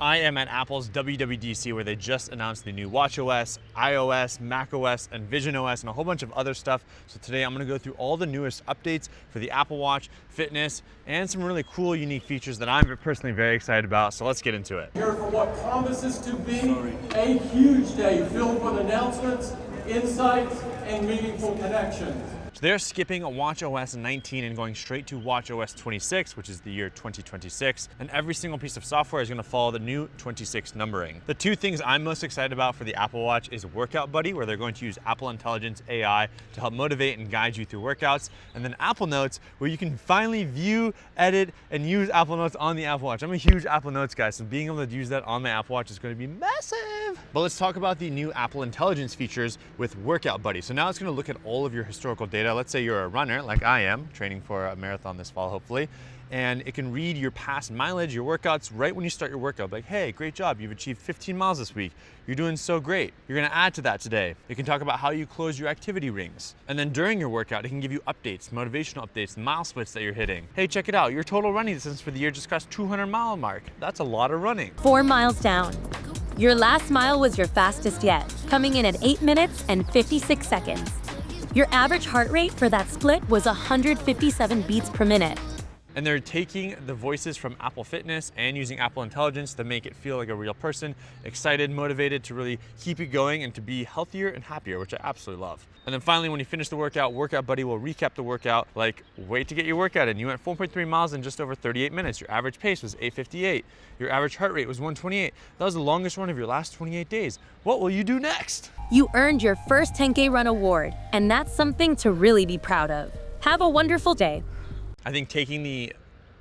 I am at Apple's WWDC where they just announced the new watchOS, iOS, macOS, and visionOS, and a whole bunch of other stuff. So today I'm gonna go through all the newest updates for the Apple Watch, fitness, and some really cool, unique features that I'm personally very excited about. So let's get into it. Here for what promises to be a huge day filled with announcements, insights, and meaningful connections. So they're skipping watchOS 19 and going straight to watchOS 26, which is the year 2026. And every single piece of software is gonna follow the new 26 numbering. The two things I'm most excited about for the Apple Watch is Workout Buddy, where they're going to use Apple Intelligence AI to help motivate and guide you through workouts. And then Apple Notes, where you can finally view, edit, and use Apple Notes on the Apple Watch. I'm a huge Apple Notes guy, so being able to use that on my Apple Watch is gonna be massive. But let's talk about the new Apple Intelligence features with Workout Buddy. So now it's gonna look at all of your historical data. Let's say you're a runner, like I am, training for a marathon this fall, hopefully, and it can read your past mileage, your workouts, right when you start your workout. Like, hey, great job, you've achieved 15 miles this week. You're doing so great. You're gonna add to that today. It can talk about how you close your activity rings. And then during your workout, it can give you updates, motivational updates, mile splits that you're hitting. Hey, check it out, your total running distance for the year just crossed 200-mile mark. That's a lot of running. 4 miles down. Your last mile was your fastest yet, coming in at 8 minutes and 56 seconds. Your average heart rate for that split was 157 beats per minute. And they're taking the voices from Apple Fitness and using Apple Intelligence to make it feel like a real person, excited, motivated to really keep you going and to be healthier and happier, which I absolutely love. And then finally, when you finish the workout, Workout Buddy will recap the workout, like, wait to get your workout in. You went 4.3 miles in just over 38 minutes. Your average pace was 8:58. Your average heart rate was 128. That was the longest run of your last 28 days. What will you do next? You earned your first 10K run award, and that's something to really be proud of. Have a wonderful day. I think taking the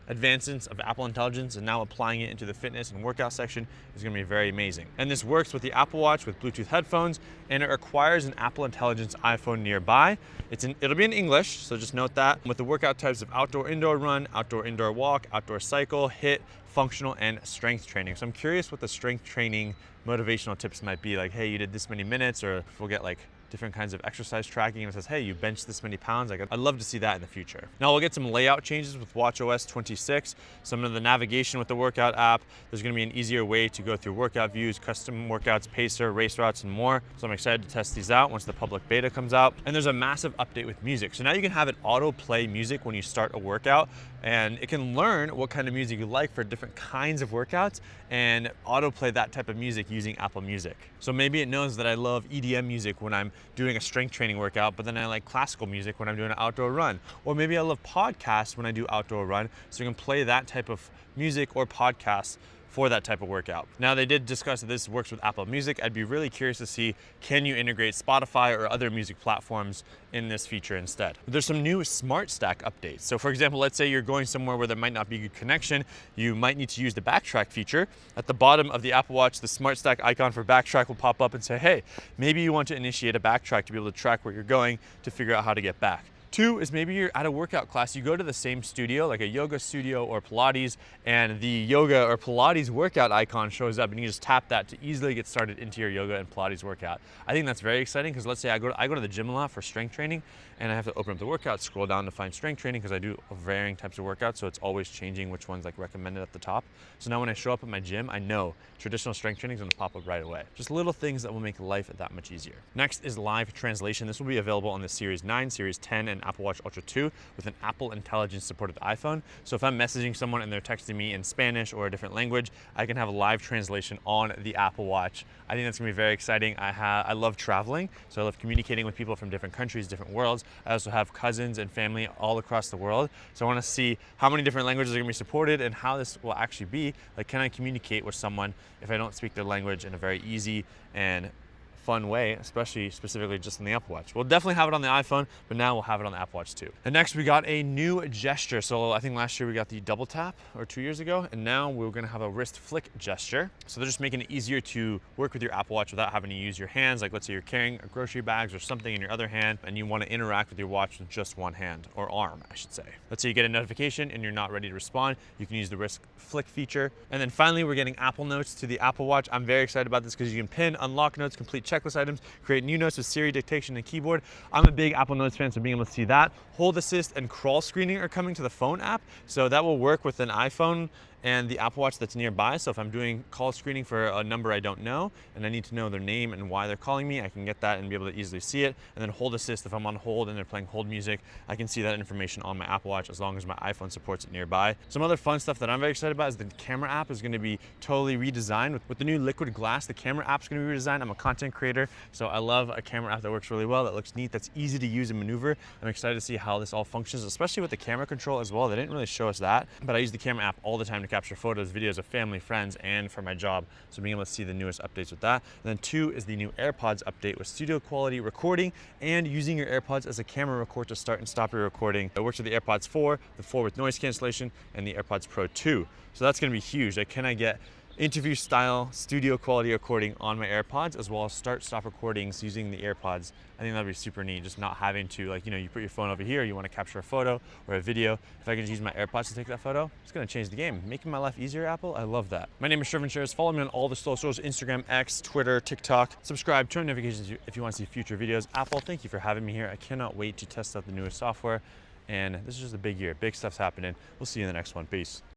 advancements of Apple Intelligence and now applying it into the fitness and workout section is going to be very amazing. And this works with the Apple Watch with Bluetooth headphones, and it requires an Apple Intelligence iPhone nearby. It'll be in English, so just note that. With the workout types of outdoor indoor run, outdoor indoor walk, outdoor cycle, HIIT, functional, and strength training. So I'm curious what the strength training motivational tips might be, like, hey, you did this many minutes, or if we'll get like different kinds of exercise tracking and it says, hey, you benched this many pounds. Like, I'd love to see that in the future. Now we'll get some layout changes with watchOS 26, some of the navigation with the workout app. There's gonna be an easier way to go through workout views, custom workouts, pacer, race routes, and more. So I'm excited to test these out once the public beta comes out. And there's a massive update with music. So now you can have it auto play music when you start a workout, and it can learn what kind of music you like for different kinds of workouts and autoplay that type of music using Apple Music. So maybe it knows that I love EDM music when I'm doing a strength training workout, but then I like classical music when I'm doing an outdoor run. Or maybe I love podcasts when I do outdoor run, so you can play that type of music or podcasts for that type of workout. Now, they did discuss that this works with Apple Music. I'd be really curious to see, can you integrate Spotify or other music platforms in this feature instead? There's some new Smart Stack updates. So for example, let's say you're going somewhere where there might not be good connection. You might need to use the backtrack feature. At the bottom of the Apple Watch, the Smart Stack icon for backtrack will pop up and say, hey, maybe you want to initiate a backtrack to be able to track where you're going to figure out how to get back. Two is maybe you're at a workout class, you go to the same studio, like a yoga studio or Pilates, and the yoga or Pilates workout icon shows up, and you just tap that to easily get started into your yoga and Pilates workout. I think that's very exciting, because let's say I go to the gym a lot for strength training, and I have to open up the workout, scroll down to find strength training, because I do varying types of workouts, so it's always changing which one's like recommended at the top. So now when I show up at my gym, I know traditional strength training is going to pop up right away. Just little things that will make life that much easier. Next is live translation. This will be available on the Series 9, Series 10, and Apple Watch Ultra 2 with an Apple Intelligence supported iPhone. So if I'm messaging someone and they're texting me in Spanish or a different language, I can have a live translation on the Apple Watch. I think that's gonna be very exciting. I love traveling, so I love communicating with people from different countries, different worlds. I also have cousins and family all across the world. So I wanna see how many different languages are gonna be supported and how this will actually be. Like, can I communicate with someone if I don't speak their language in a very easy and fun way, especially specifically just on the Apple Watch. We'll definitely have it on the iPhone, but now we'll have it on the Apple Watch too. And next we got a new gesture. So I think last year we got the double tap, or 2 years ago, and now we're gonna have a wrist flick gesture. So they're just making it easier to work with your Apple Watch without having to use your hands. Like, let's say you're carrying grocery bags or something in your other hand and you wanna interact with your watch with just one hand, or arm, I should say. Let's say you get a notification and you're not ready to respond, you can use the wrist flick feature. And then finally, we're getting Apple Notes to the Apple Watch. I'm very excited about this because you can pin, unlock notes, complete checklist items, create new notes with Siri dictation and keyboard. I'm a big Apple Notes fan, so being able to see that. Hold assist and crawl screening are coming to the phone app, so that will work with an iPhone and the Apple Watch that's nearby. So if I'm doing call screening for a number I don't know and I need to know their name and why they're calling me, I can get that and be able to easily see it. And then hold assist, if I'm on hold and they're playing hold music, I can see that information on my Apple Watch as long as my iPhone supports it nearby. Some other fun stuff that I'm very excited about is the camera app is going to be totally redesigned. With the new liquid glass, the camera app is going to be redesigned. I'm a content creator, so I love a camera app that works really well, that looks neat, that's easy to use and maneuver. I'm excited to see how this all functions, especially with the camera control as well. They didn't really show us that, but I use the camera app all the time to capture photos, videos of family, friends, and for my job. So being able to see the newest updates with that. And then 2 is the new AirPods update with studio quality recording and using your AirPods as a camera record to start and stop your recording. It works with the AirPods 4, the 4 with noise cancellation, and the AirPods Pro 2. So that's going to be huge. Like, can I get interview style studio quality recording on my AirPods as well as stop recordings using the AirPods? I think that'd be super neat, just not having to, like, you put your phone over here, you want to capture a photo or a video. If I can just use my AirPods to take that photo, it's going to change the game. Making my life easier, Apple. I love that. My name is Shervin Shares. Follow me on all the socials: Instagram, X, Twitter, TikTok. Subscribe, turn notifications if you want to see future videos. Apple, thank you for having me here. I cannot wait to test out the newest software. And this is just a big year. Big stuff's happening. We'll see you in the next one. Peace.